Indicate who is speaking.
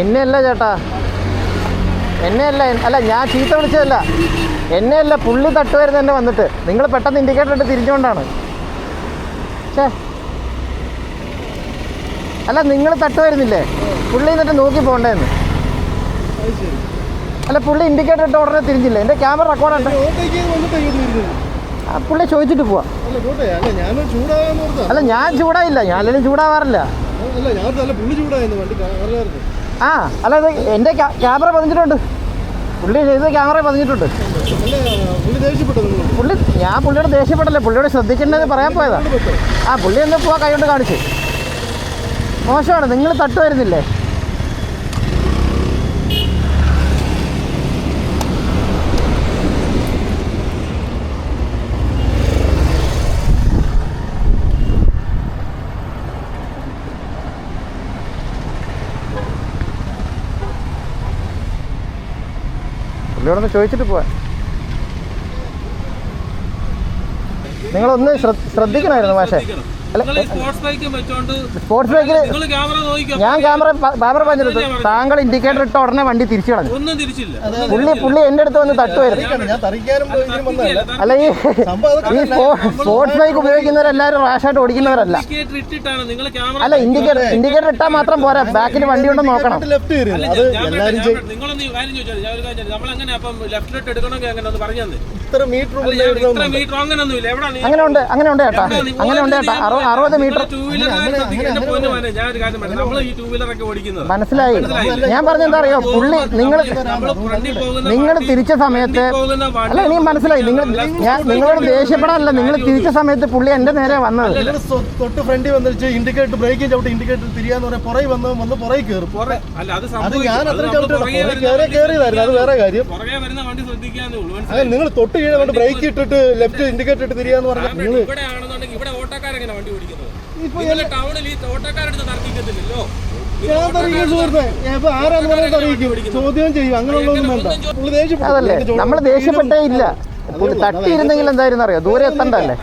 Speaker 1: എന്നെയല്ല ചേട്ടാ, എന്നെയല്ല. അല്ല, ഞാൻ ചീത്ത വിളിച്ചതല്ല, എന്നെയല്ല. പുള്ളി തട്ടുമായിരുന്നു എന്നെ വന്നിട്ട്. നിങ്ങൾ പെട്ടെന്ന് ഇൻഡിക്കേറ്റർ ഇട്ട് തിരിച്ചുകൊണ്ടാണ്. ഛേ, അല്ല, നിങ്ങൾ തട്ടുമായിരുന്നില്ലേ? പുള്ളി എന്നിട്ട് നോക്കി പോകണ്ടേന്ന്. അല്ല, പുള്ളി ഇൻഡിക്കേറ്റർ ഇട്ട് ഉടനെ തിരിഞ്ഞില്ല. എൻ്റെ ക്യാമറ റെക്കോർഡുണ്ട്. പുള്ളി ചോദിച്ചിട്ട് പോവാം. അല്ല, ഞാൻ ചൂടായില്ല. ഞാൻ അല്ലെങ്കിൽ ചൂടാവാറില്ല. ആ, അല്ല, ഇത് എൻ്റെ ക്യാമറ പതിഞ്ഞിട്ടുണ്ട്. പുള്ളി ചെയ്ത് ക്യാമറ പതിഞ്ഞിട്ടുണ്ട്. ഞാൻ പുള്ളിയോട് ദേഷ്യപ്പെട്ടല്ലേ, പുള്ളിയോട് ശ്രദ്ധിക്കേണ്ടത് പറയാൻ പോയതാ. ആ, പുള്ളി ഒന്ന് പോവാ കൈ കൊണ്ട് കാണിച്ച്. മോശമാണ്, നിങ്ങൾ തട്ടുമായിരുന്നില്ലേ? പുള്ളിയോടൊന്ന് ചോദിച്ചിട്ട് പോവാൻ. നിങ്ങളൊന്ന് ശ്രദ്ധിക്കണമായിരുന്നു. പക്ഷേ സ്പോർട്സ് ബൈക്കിൽ ഞാൻ ക്യാമറ പറഞ്ഞിട്ട് താങ്കൾ ഇൻഡിക്കേറ്റർ ഇട്ട ഉടനെ വണ്ടി തിരിച്ചു കളഞ്ഞു. പുള്ളി എന്റെ അടുത്ത് വന്ന് തട്ടുമായിരുന്നു. അല്ല, ഈ സ്പോർട്സ് ബൈക്ക് ഉപയോഗിക്കുന്നവരെല്ലാവരും റാഷായിട്ട് ഓടിക്കുന്നവരല്ല. അല്ല, ഇൻഡിക്കേറ്റർ ഇട്ടാൽ മാത്രം പോരാ, ബാക്കിൽ വണ്ടി ഉണ്ടെന്ന് നോക്കണം. അങ്ങനെ ഉണ്ട് ചേട്ടാ, 60 മീറ്റർ മനസ്സിലായി. ഞാൻ പറഞ്ഞെന്താ അറിയോ, പുള്ളി നിങ്ങൾ തിരിച്ച സമയത്ത്, അല്ല, എനിക്ക് മനസ്സിലായി. നിങ്ങളോട് ദേഷ്യപ്പെടാനല്ല, നിങ്ങൾ തിരിച്ച സമയത്ത് പുള്ളി എന്റെ നേരെ വന്നത്.
Speaker 2: തൊട്ട് ഫ്രണ്ടിൽ വന്നിട്ട് ഇൻഡിക്കേറ്റർ ബ്രേക്കിംഗ് ചവിട്ടി ഇൻഡിക്കേറ്റർ തിരിയാന്ന് പറയാൻ പുറകെ വന്ന് പുറകെ കയറും. അത് ഞാൻ അത്ര കയറിയതായിരുന്നു, അത് വേറെ കാര്യം. അതെ, നിങ്ങൾ തൊട്ട് കീഴെ കൊണ്ട് ബ്രേക്ക് ഇട്ടിട്ട് ലെഫ്റ്റ് ഇൻഡിക്കേറ്റർ ഇട്ട് തിരിയാന്ന് പറഞ്ഞാൽ ചോദ്യം ചെയ്യും. അങ്ങനെയുള്ളതൊന്നും വേണ്ട.
Speaker 1: അതല്ലേ, നമ്മൾ ദേഷ്യപ്പെട്ടേ ഇല്ല. തട്ടിയിരുന്നെങ്കിൽ എന്തായിരുന്നു അറിയോ, ദൂരെ എത്തണ്ടല്ലേ.